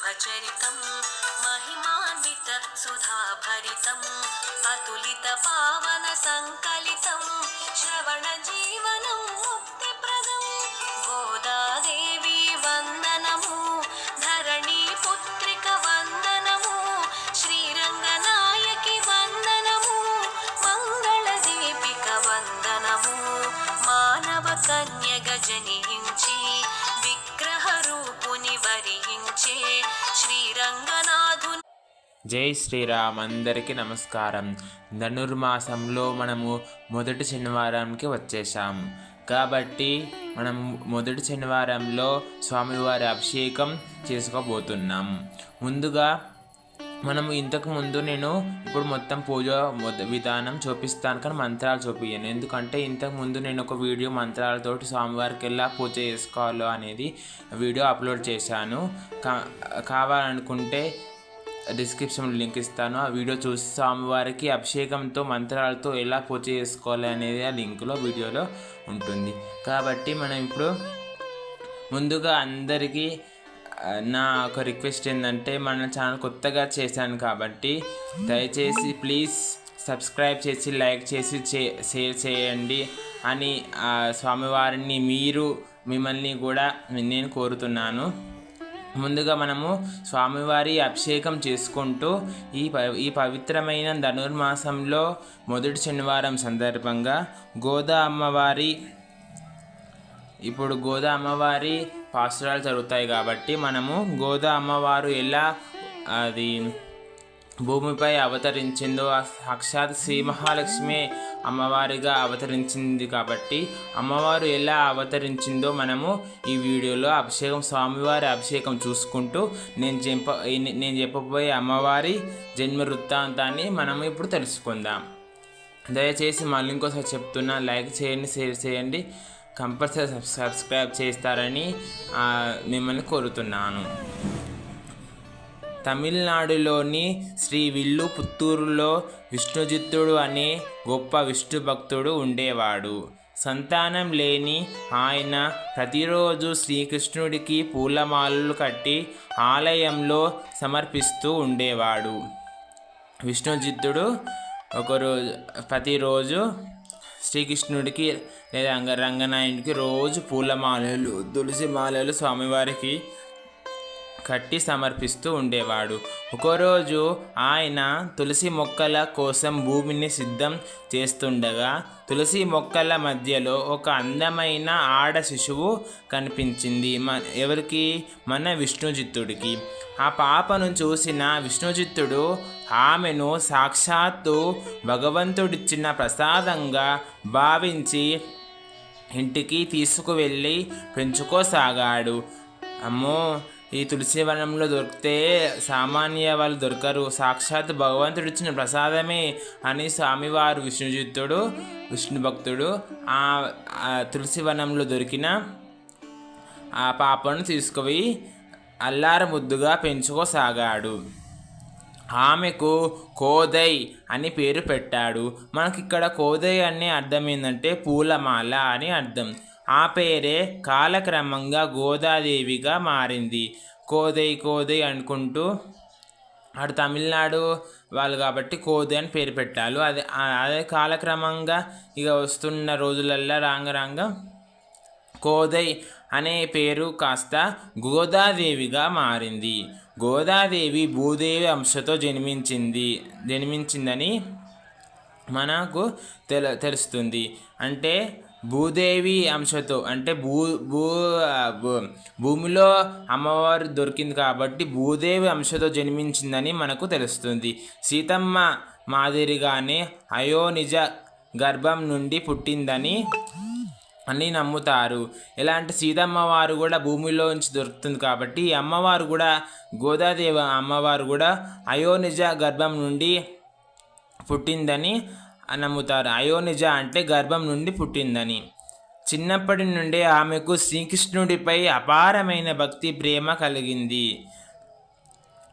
शुभचरितं महिमान्वित सुधाभरितम् अतुलित पावन संकलितं श्रवणजीवनं मुक्तिप्रदं गोदादेवी वन्दनमु धरणी पुत्रिक वन्दनमु श्रीरङ्गनायकि वन्दनमु मंगళదీపిక वन्दनमु मानव कन्यग जनिंచి విగ్రహ రూపుని వరించే శ్రీరంగనాథుని. జై శ్రీరామ్. అందరికీ నమస్కారం. ధనుర్మాసంలో మనము మొదటి శనివారానికి వచ్చేసాం కాబట్టి మనం మొదటి శనివారంలో స్వామివారి అభిషేకం చేసుకోబోతున్నాం. ముందుగా మనము ఇంతకుముందు నేను ఇప్పుడు మొత్తం పూజ విధానం చూపిస్తాను, కానీ మంత్రాలు చూపించాను. ఎందుకంటే ఇంతకుముందు నేను ఒక వీడియో మంత్రాలతోటి స్వామివారికి ఎలా పూజ చేసుకోవాలో అనేది వీడియో అప్లోడ్ చేశాను. కావాలనుకుంటే డిస్క్రిప్షన్లో లింక్ ఇస్తాను. ఆ వీడియో చూసి స్వామివారికి అభిషేకంతో మంత్రాలతో ఎలా పూజ చేసుకోవాలి అనేది ఆ లింక్లో వీడియోలో ఉంటుంది. కాబట్టి మనం ఇప్పుడు ముందుగా అందరికీ నా ఒక రిక్వెస్ట్ ఏంటంటే, మన ఛానల్ కొత్తగా చేశాను కాబట్టి దయచేసి ప్లీజ్ సబ్స్క్రైబ్ చేసి లైక్ చేసి షేర్ చేయండి అని స్వామివారిని మిమ్మల్ని కూడా నేను కోరుతున్నాను. ముందుగా మనము స్వామివారి అభిషేకం చేసుకుంటూ ఈ పవిత్రమైన ధనుర్మాసంలో మొదటి శనివారం సందర్భంగా గోదా అమ్మవారి పాసురాలు జరుగుతాయి కాబట్టి మనము గోదా అమ్మవారు ఎలా అది భూమిపై అవతరించిందో, సాక్షాత్ శ్రీ మహాలక్ష్మి అమ్మవారిగా అవతరించింది కాబట్టి అమ్మవారు ఎలా అవతరించిందో మనము ఈ వీడియోలో స్వామివారి అభిషేకం చూసుకుంటూ నేను చెప్పబోయే అమ్మవారి జన్మ వృత్తాంతాన్ని మనము ఇప్పుడు తెలుసుకుందాం. దయచేసి మళ్ళీ ఇంకోసారి చెప్తున్నా, లైక్ చేయండి, షేర్ చేయండి, కంపల్సరీ సబ్స్క్రైబ్ చేస్తారని మిమ్మల్ని కోరుతున్నాను. తమిళనాడులోని శ్రీవిల్లుపుత్తూరులో విష్ణుజిత్తుడు అనే గొప్ప విష్ణు భక్తుడు ఉండేవాడు. సంతానం లేని ఆయన ప్రతిరోజు శ్రీకృష్ణుడికి పూలమాలలు కట్టి ఆలయంలో సమర్పిస్తూ ఉండేవాడు. విష్ణుజిత్తుడు ప్రతిరోజు శ్రీకృష్ణుడికి లేదా రంగనాయుడికి రోజు పూలమాలలు, తులసి మాలలు స్వామివారికి కట్టి సమర్పిస్తూ ఉండేవాడు. ఒకరోజు ఆయన తులసి మొక్కల కోసం భూమిని సిద్ధం చేస్తుండగా తులసి మొక్కల మధ్యలో ఒక అందమైన ఆడ శిశువు కనిపించింది. ఎవరికి? మన విష్ణుజిత్తుడికి. ఆ పాపను చూసిన విష్ణుజిత్తుడు ఆమెను సాక్షాత్తు భగవంతుడిచ్చిన ప్రసాదంగా భావించి ఇంటికి తీసుకువెళ్ళి పెంచుకోసాగాడు. అమ్మో, ఈ తులసి వనంలో దొరికితే సామాన్య వాళ్ళు దొరకరు, సాక్షాత్ భగవంతుడు ఇచ్చిన ప్రసాదమే అని స్వామివారు విష్ణు భక్తుడు ఆ తులసి వనంలో దొరికిన ఆ పాపను తీసుకుపోయి అల్లార ముద్దుగా పెంచుకోసాగాడు. ఆమెకు కోదై అని పేరు పెట్టాడు. మనకిక్కడ కోదై అనే అర్థం ఏంటంటే పూలమాల అని అర్థం. ఆ పేరే కాలక్రమంగా గోదాదేవిగా మారింది. కోదై అనుకుంటూ అటు తమిళనాడు వాళ్ళు కాబట్టి కోదై అని పేరు పెట్టారు. అదే కాలక్రమంగా ఇక వస్తున్న రోజులల్లో రాంగ కోదై అనే పేరు కాస్త గోదాదేవిగా మారింది. గోదాదేవి భూదేవి అంశతో జన్మించిందని మనకు తెలుస్తుంది. అంటే భూదేవి అంశతో అంటే భూమిలో అమ్మవారు దొరికింది కాబట్టి భూదేవి అంశతో జన్మించిందని మనకు తెలుస్తుంది. సీతమ్మ మాదిరిగానే అయోనిజ గర్భం నుండి పుట్టిందని నమ్ముతారు. ఎలా అంటే సీతమ్మ వారు కూడా భూమిలోంచి దొరుకుతుంది కాబట్టి అమ్మవారు కూడా గోదాదేవి అమ్మవారు కూడా అయోనిజ గర్భం నుండి పుట్టిందని నమ్ముతారు. అయోనిజ అంటే గర్భం నుండి పుట్టిందని. చిన్నప్పటి నుండే ఆమెకు శ్రీకృష్ణుడిపై అపారమైన భక్తి ప్రేమ కలిగింది.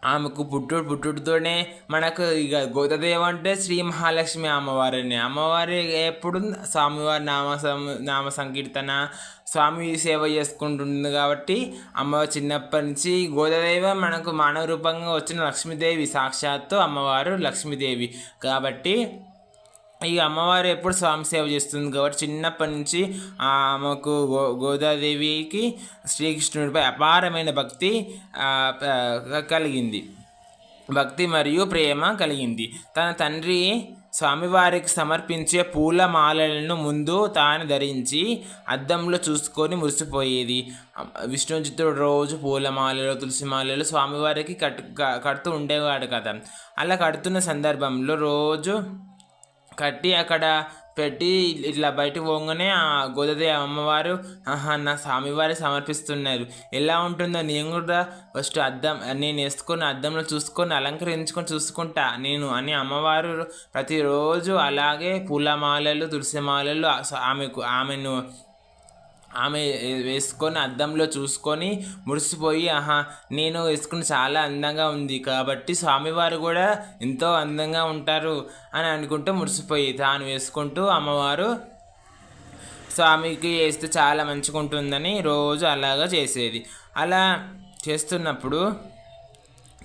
ఆమెకు పుట్టుడుతోనే మనకు ఇక గోదాదేవి అంటే శ్రీ మహాలక్ష్మి అమ్మవారిని. అమ్మవారి ఎప్పుడు స్వామివారి నామ సంకీర్తన, స్వామి సేవ చేసుకుంటుంది కాబట్టి అమ్మవారు చిన్నప్పటి నుంచి గోదాదేవి మనకు మానవ రూపంగా వచ్చిన లక్ష్మీదేవి, సాక్షాత్తు అమ్మవారు లక్ష్మీదేవి కాబట్టి ఈ అమ్మవారు ఎప్పుడు స్వామి సేవ చేస్తుంది కాబట్టి చిన్నప్పటి నుంచి ఆమెకు గోదాదేవికి శ్రీకృష్ణుడిపై అపారమైన భక్తి కలిగింది. భక్తి మరియు ప్రేమ కలిగింది. తన తండ్రి స్వామివారికి సమర్పించే పూల మాలలను ముందు తాను ధరించి అద్దంలో చూసుకొని మురిసిపోయేది. విష్ణుచిత్తుడు రోజు పూలమాలలు, తులసి మాలలు స్వామివారికి కడుతూ ఉండేవాడు కదా. అలా కడుతున్న సందర్భంలో రోజు కట్టి అక్కడ పెట్టి ఇట్లా బయటకు పోగానే ఆ గోదాదేవి అమ్మవారు నా స్వామివారి సమర్పిస్తున్నారు, ఎలా ఉంటుందో నేను కూడా ఫస్ట్ నేను వేసుకొని అద్దంలో చూసుకొని అలంకరించుకొని చూసుకుంటా నేను అని అమ్మవారు ప్రతిరోజు అలాగే పూలమాలలు, తులసి మాలలు ఆమె వేసుకొని అద్దంలో చూసుకొని మురిసిపోయి నేను వేసుకుని చాలా అందంగా ఉంది కాబట్టి స్వామివారు కూడా ఎంతో అందంగా ఉంటారు అని అనుకుంటూ మురిసిపోయి తాను వేసుకుంటూ అమ్మవారు స్వామికి వేస్తే చాలా మంచిగా ఉంటుందని రోజు అలాగా చేసేది. అలా చేస్తున్నప్పుడు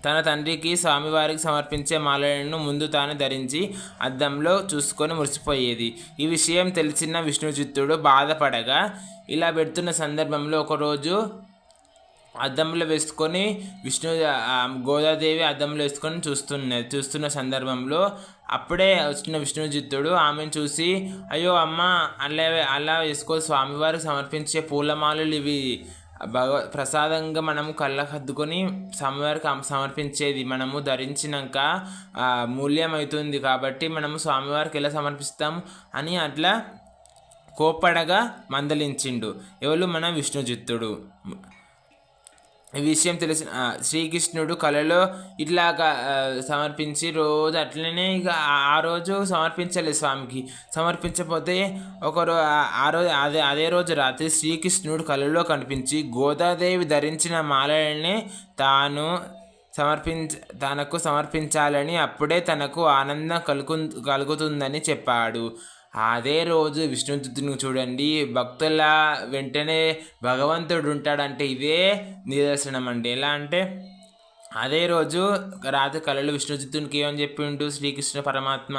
తన తండ్రికి స్వామివారికి సమర్పించే మాలలను ముందు తాను ధరించి అద్దంలో చూసుకొని మురిసిపోయేది. ఈ విషయం తెలిసిన విష్ణుచిత్తుడు బాధపడగా ఇలా పెడుతున్న సందర్భంలో ఒకరోజు అద్దంలో వేసుకొని గోదాదేవి అద్దంలో వేసుకొని చూస్తున్న సందర్భంలో అప్పుడే వచ్చిన విష్ణుచిత్తుడు ఆమెను చూసి, అయ్యో అమ్మ, అలా వేసుకో, స్వామివారికి సమర్పించే పూలమాలలు ఇవి ప్రసాదంగా మనము కళ్ళకు హద్దుకొని స్వామివారికి సమర్పించేది, మనము ధరించినాక మూల్యం అవుతుంది కాబట్టి మనము స్వామివారికి ఎలా సమర్పిస్తాము అని అట్లా కోప్పడగా మందలించిండు. ఎవరు? మన విష్ణుచిత్తుడు. ఈ విషయం తెలిసిన శ్రీకృష్ణుడు కళలో ఇట్లాగా సమర్పించి రోజు అట్లనే ఇక ఆ రోజు సమర్పించలేదు స్వామికి. సమర్పించకపోతే అదే రోజు రాత్రి శ్రీకృష్ణుడు కళలో కనిపించి గోదాదేవి ధరించిన మాలలనే తనకు సమర్పించాలని, అప్పుడే తనకు ఆనందం కలుగుతుందని చెప్పాడు. అదే రోజు విష్ణుచిత్తుని చూడండి, భక్తుల వెంటనే భగవంతుడు ఉంటాడంటే ఇదే నిదర్శనం అండి. ఎలా అంటే అదే రోజు రాత్రి కళలు విష్ణుచిత్తునికి ఏమని చెప్పిండు శ్రీకృష్ణ పరమాత్మ,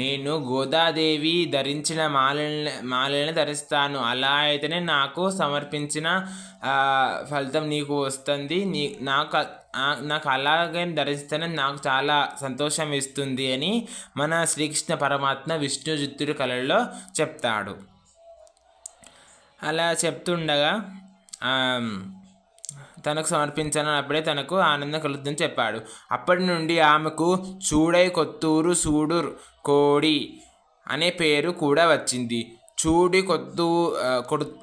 నేను గోదాదేవి ధరించిన మాలని ధరిస్తాను, అలా అయితేనే నాకు సమర్పించిన ఫలితం నీకు వస్తుంది, నాకు అలాగే ధరిస్తేనే నాకు చాలా సంతోషం ఇస్తుంది అని మన శ్రీకృష్ణ పరమాత్మ విష్ణుచిత్తుడి కళల్లో చెప్తాడు. అలా చెప్తుండగా తనకు సమర్పించాలని అప్పుడే తనకు ఆనందం కలుగుతుందని చెప్పాడు. అప్పటి నుండి ఆమెకు చూడై కొత్తూరు సూడుర్ కోడి అనే పేరు కూడా వచ్చింది. చూడి కొడుత్త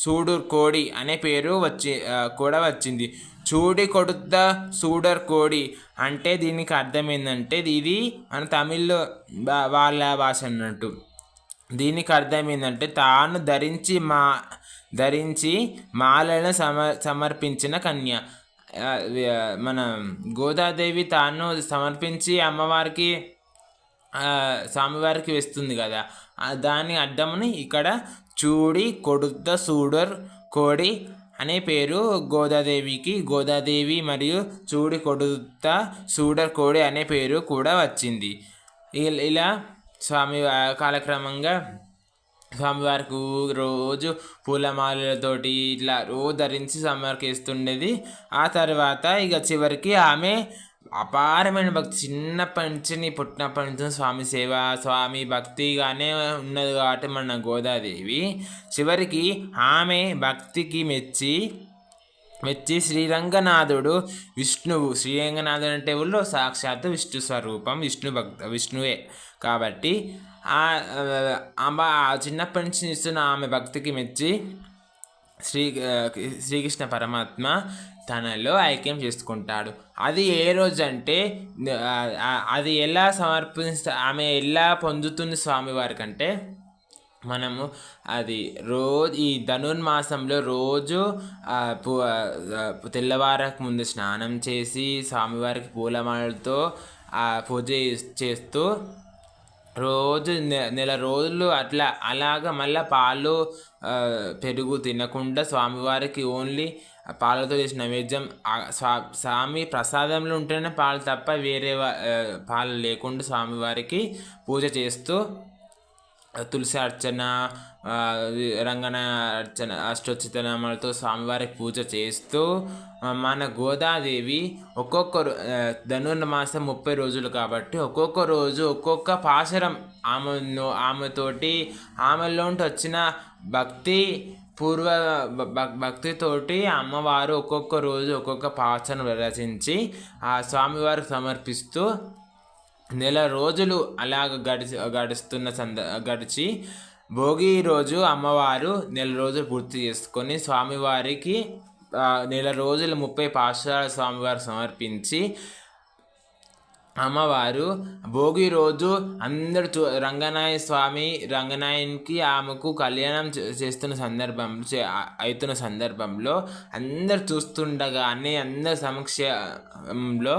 సూడుర్ కోడి అనే పేరు కూడా వచ్చింది. చూడి కొడుత్త సూడర్ కోడి అంటే దీనికి అర్థం ఏంటంటే, ఇది మన తమిళ్ వాళ్ళ భాష అన్నట్టు. దీనికి అర్థం ఏంటంటే, తాను ధరించి మాలను సమర్పించిన కన్య. మన గోదాదేవి తాను సమర్పించి అమ్మవారికి స్వామివారికి వేస్తుంది కదా, దాని అర్థముని ఇక్కడ చూడి కొడుత సూడర్ కోడి అనే పేరు గోదాదేవి మరియు చూడి కొడుత సూడర్ కోడి అనే పేరు కూడా వచ్చింది. ఇలా కాలక్రమంగా స్వామివారికి రోజు పూలమాలతోటి ఇట్లా రోజు ధరించి స్వామివారికి వేస్తుండేది. ఆ తర్వాత ఇక చివరికి ఆమె అపారమైన భక్తి, చిన్నప్పటి నుంచి పుట్టినప్పటి నుంచి స్వామి సేవ, స్వామి భక్తిగానే ఉన్నది కాబట్టి మన గోదాదేవి చివరికి ఆమె భక్తికి మెచ్చి శ్రీరంగనాథుడు శ్రీరంగనాథుడు అంటే ఊళ్ళో సాక్షాత్తు విష్ణు స్వరూపం, విష్ణువే కాబట్టి చిన్నప్పటి నుంచి ఇస్తున్న ఆమె భక్తికి మెచ్చి శ్రీకృష్ణ పరమాత్మ తనలో ఐక్యం చేసుకుంటాడు. అది ఏ రోజు అంటే, అది ఎలా ఆమె ఎలా పొందుతుంది స్వామివారికి అంటే, మనము అది రోజు ఈ ధనుర్మాసంలో రోజు తెల్లవారక ముందు స్నానం చేసి స్వామివారికి పూలమాలతో పూజ చేస్తూ రోజు నెల రోజులు అలాగా మళ్ళీ పాలు పెరుగు తినకుండా స్వామివారికి ఓన్లీ పాలతో చేసిన నైవేద్యం స్వామి ప్రసాదంలో ఉంటేనే పాలు తప్ప వేరే పాలు లేకుండా స్వామివారికి పూజ చేస్తూ తులసి అర్చన రంగన అర్చన అష్టోత్తరనామాలతో స్వామివారికి పూజ చేస్తూ మన గోదాదేవి ఒక్కొక్క ధనుర్మాసం 30 రోజులు కాబట్టి ఒక్కొక్క రోజు ఒక్కొక్క పాశరం ఆమెతోటి ఆమెలోంటి వచ్చిన భక్తితోటి అమ్మవారు ఒక్కొక్క రోజు ఒక్కొక్క పాచను రచించి ఆ స్వామివారికి సమర్పిస్తూ నెల రోజులు అలాగ గడిచి భోగి రోజు అమ్మవారు నెల రోజులు పూర్తి చేసుకొని స్వామివారికి నెల రోజులు 30 పాశురాలు స్వామివారికి సమర్పించి అమ్మవారు భోగి రోజు అందరు రంగనాయనికి ఆమెకు కళ్యాణం అవుతున్న సందర్భంలో అందరు చూస్తుండగానే అందరి సమక్షంలో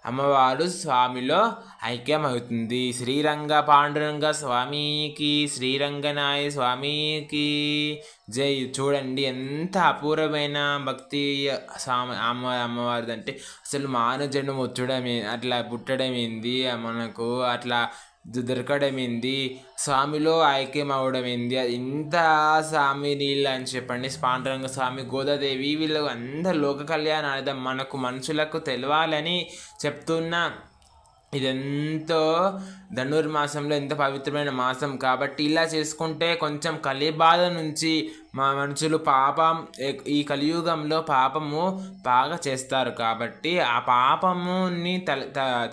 అమ్మవారు స్వామిలో ఐక్యమవుతుంది. శ్రీరంగ పాండురంగ స్వామికి, శ్రీరంగనాయ స్వామికి జై. చూడండి ఎంత అపూర్వమైన భక్తి అమ్మవారిది అంటే అసలు మానవుజన్మ అట్లా పుట్టడం ఏంది, మనకు అట్లా దొరకడం ఏంది, స్వామిలో ఐక్యం అవడం ఏంది, ఇంత స్వామి నీళ్ళు అని చెప్పండి. పాండురంగ స్వామి, గోదాదేవి వీళ్ళు అందరు లోక కళ్యాణార్థం మనకు మనుషులకు తెలవాలని చెప్తున్నా. ఇదెంతో ధనుర్మాసంలో ఎంత పవిత్రమైన మాసం కాబట్టి ఇలా చేసుకుంటే కొంచెం కలిబాధ నుంచి మా మనుషులు ఈ కలియుగంలో పాపము బాగా చేస్తారు కాబట్టి ఆ పాపముని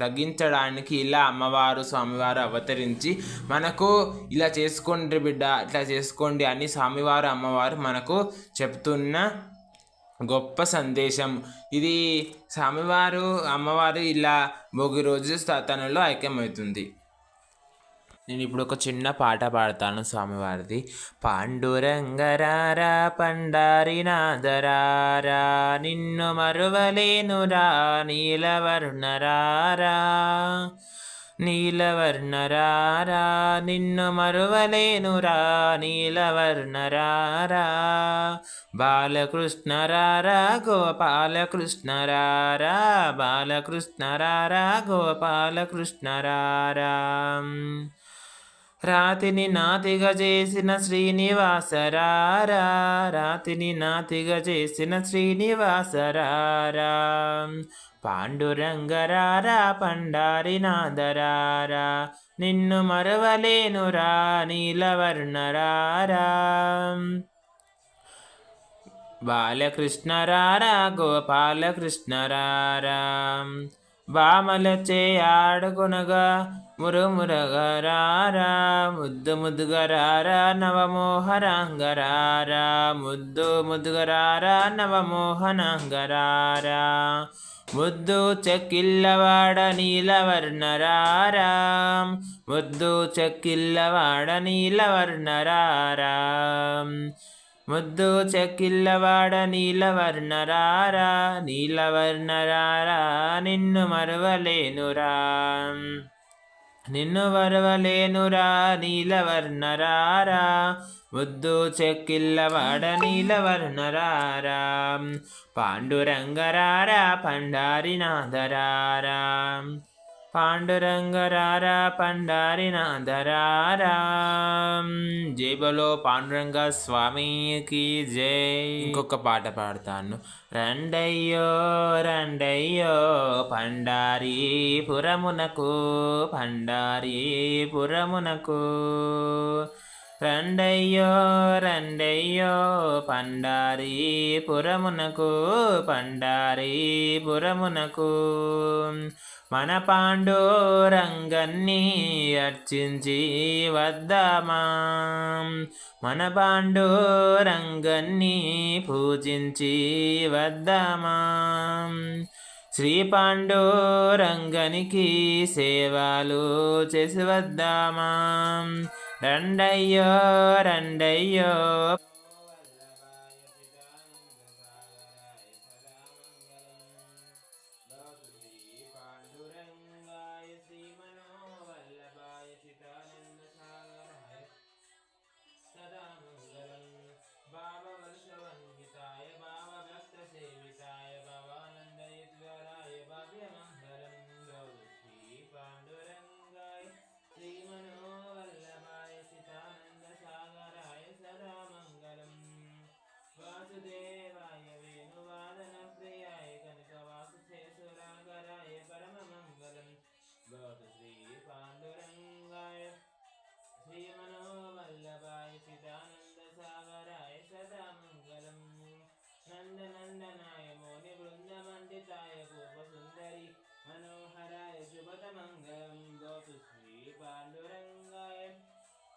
తగ్గించడానికి ఇలా అమ్మవారు స్వామివారు అవతరించి మనకు ఇలా చేసుకోండి బిడ్డ, ఇట్లా చేసుకోండి అని స్వామివారు అమ్మవారు మనకు చెప్తున్న గొప్ప సందేశం ఇది. స్వామివారు అమ్మవారు ఇలా భోగి రోజు తనలో ఐక్యమవుతుంది. నేను ఇప్పుడు ఒక చిన్న పాట పాడతాను స్వామివారిది. పాండురంగరారా పండారి నాదరారా, నిన్ను మరువలేనురా నీలవర్ణరారా, నీలవర్ణరారా, నిన్ను మరువలేనురా నీలవర్ణరారా, బాలకృష్ణరారా గోపాలకృష్ణరారా, బాలకృష్ణరారా గోపాలకృష్ణరారా, రాతిని నాతిగా చేసిన శ్రీనివాసరారా, రాతిని నాతిగా చేసిన శ్రీనివాసరారా, పాండురంగరారా పండారి నాదరారా, నిన్ను మరవలేనురా నీలవర్ణరారా, బాలకృష్ణరారా గోపాలకృష్ణరారా, బామలచే ఆడుకునగా మురుమురగరారా, ముద్దు ముద్దుగరారా నవమోహనాంగరారా, ముద్దు ముద్దుగరారా నవమోహనాంగరారా, ముద్దు చెక్కిల్లవాడ నీలవర్ణరారా, ముద్దు చెక్కిల్లవాడ నీలవర్ణరారా, ముద్దు చెక్కిల్లవాడ నీలవర్ణరారా, నీలవర్ణరారా, నిన్ను మరువలేనురా, నిన్ను మరువలేనురా నీలవర్ణరారా, ముద్దు చెక్కిల్లవాడ నీలవర్ణరారా, పాండురంగరారా పండారి నాదరారా, పాండురంగరారా పండారి నాదరారా. జై బలో పాండురంగ స్వామికి జై. ఇంకొక పాట పాడతాను. రండయ్యో రండయ్యో పండారి పురమునకు, పండారి పురమునకు, రండయ్యో రండయ్యో పండారి పురమునకు, పండారి పురమునకు, మన పాండురంగన్ని అర్చించి వద్దామా, మన పాండురంగన్ని పూజించి వద్దామా, శ్రీ పాండురంగనికి సేవలు చేసి వద్దామా, రండయ్యో రండయ్యో భావవర్షవందితాయ భావభక్తసేవితాయ భవానందయుద్వరాయ భవ్యమంగళం శ్రీ పాండురంగాయ శ్రీమనోవల్లభాయ చితానందసాగరాయ సదా మంగళం వాసుదేవాయ వేణువాదనప్రియాయ కనకవాసుశేషురాకరాయ పరమమంగళం భవతు శ్రీ పాండురంగాయ శ్రీమనోవల్లభాయ చిదానందసాగరాయ సదా మంగళం నందనందనాయ మౌని బృందమండితాయ గోపసుందరి మనోహరాయ శుభతమంగళం భవతు శ్రీ పాండురంగాయ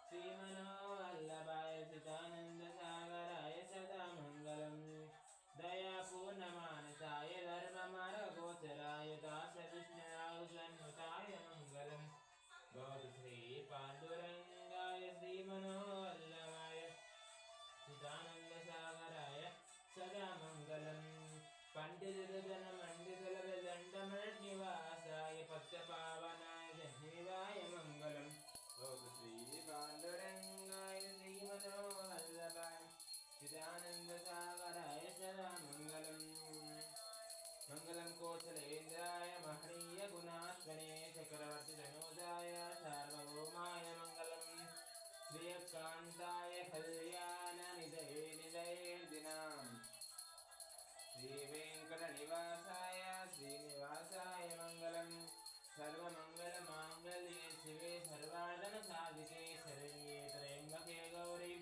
శ్రీమనోవల్లభాయ చిదానందసాగరాయ సదా మంగళం దయాపూర్ణమానసాయ ధర్మమార్గగోచరాయ దాసవిష్ణురాఘుసన్నుతాయ మంగళం భవతు శ్రీ పాండురంగాయ శ్రీమనోవల్లభాయ చిదానందసాగరాయ సదా మంగళం పండితుల మండితుల దండమణివాసాయ పచ్చపావనాయ జహ్నివాయ మంగళం భవతు శ్రీ పాండురంగాయ శ్రీమనోవల్లభాయ చిదానందసాగరాయ సదా మంగళం మంగళం కోసలేంద్రాయ మహనీయ గుణాత్మనే చక్రవర్తి ధనోజాయ సార్వభౌమాయ మంగళం శ్రీయకాంతాయ కళ్యాణ నిధయే నిధయేర్దినాం శ్రీ వెంకట నివాసాయ శ్రీనివాసాయ మంగళం సర్వమంగళ మాంగళ్యే శివే సర్వార్ధన సాధికే శరణ్యే త్రయంబకే గౌరీ